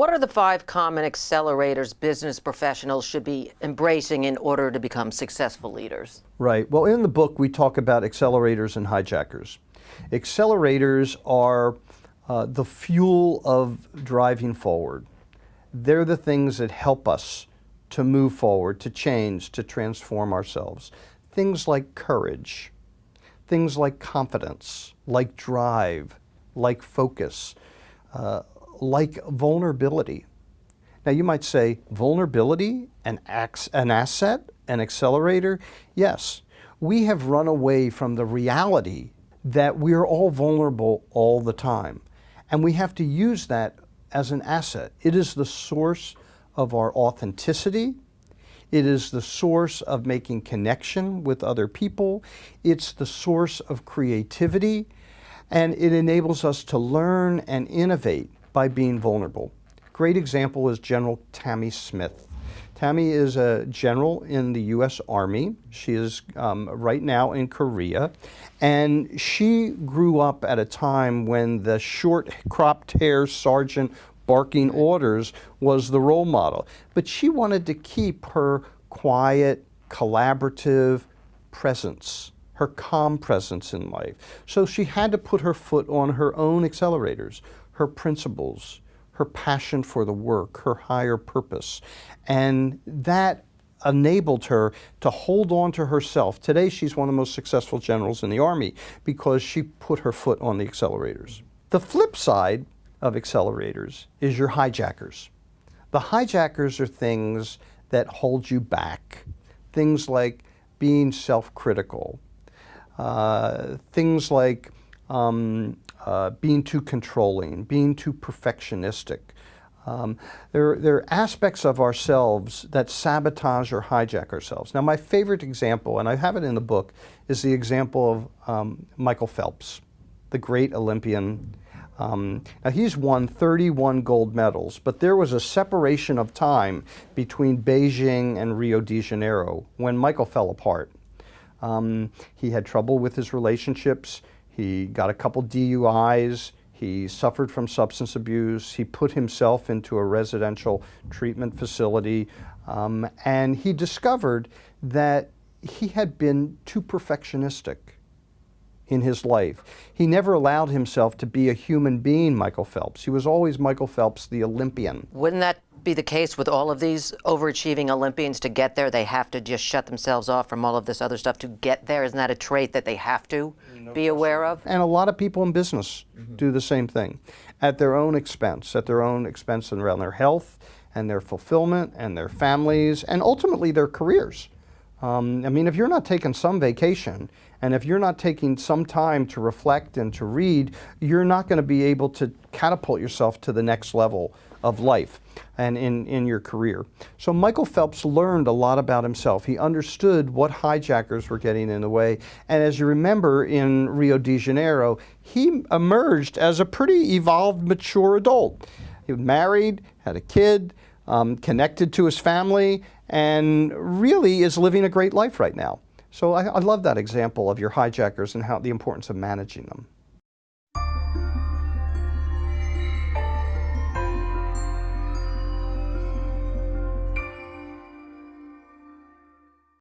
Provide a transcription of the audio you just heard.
What are the 5 common accelerators business professionals should be embracing in order to become successful leaders? Right. Well, in the book, we talk about accelerators and hijackers. Accelerators are the fuel of driving forward. They're the things that help us to move forward, to change, to transform ourselves. Things like courage, things like confidence, like drive, like focus, like vulnerability. Now you might say, vulnerability, an asset, an accelerator? Yes, we have run away from the reality that we're all vulnerable all the time. And we have to use that as an asset. It is the source of our authenticity. It is the source of making connection with other people. It's the source of creativity. And it enables us to learn and innovate by being vulnerable. Great example is General Tammy Smith. Tammy is a general in the U.S. Army. She is right now in Korea. And she grew up at a time when the short cropped hair sergeant barking orders was the role model. But she wanted to keep her quiet, collaborative presence, her calm presence in life. So she had to put her foot on her own accelerators, her principles, her passion for the work, her higher purpose. And that enabled her to hold on to herself. Today, she's one of the most successful generals in the Army because she put her foot on the accelerators. The flip side of accelerators is your hijackers. The hijackers are things that hold you back. Things like being self-critical. Things like being too controlling, being too perfectionistic. There are aspects of ourselves that sabotage or hijack ourselves. Now, my favorite example, and I have it in the book, is the example of Michael Phelps, the great Olympian. Now, he's won 31 gold medals, but there was a separation of time between Beijing and Rio de Janeiro when Michael fell apart. He had trouble with his relationships. He got a couple DUIs. He suffered from substance abuse. He put himself into a residential treatment facility. And he discovered that he had been too perfectionistic in his life. He never allowed himself to be a human being, Michael Phelps. He was always Michael Phelps, the Olympian. Wouldn't that be the case with all of these overachieving Olympians? To get there, they have to just shut themselves off from all of this other stuff to get there? Isn't that a trait that they have to be aware of? And a lot of people in business do the same thing at their own expense and around their health and their fulfillment and their families and ultimately their careers. I mean, if you're not taking some vacation and if you're not taking some time to reflect and to read, you're not going to be able to catapult yourself to the next level of life and in your career. So Michael Phelps learned a lot about himself. He understood what hijackers were getting in the way. And as you remember, in Rio de Janeiro, he emerged as a pretty evolved, mature adult. He was married, had a kid, connected to his family, and really is living a great life right now. So I love that example of your hijackers and how the importance of managing them.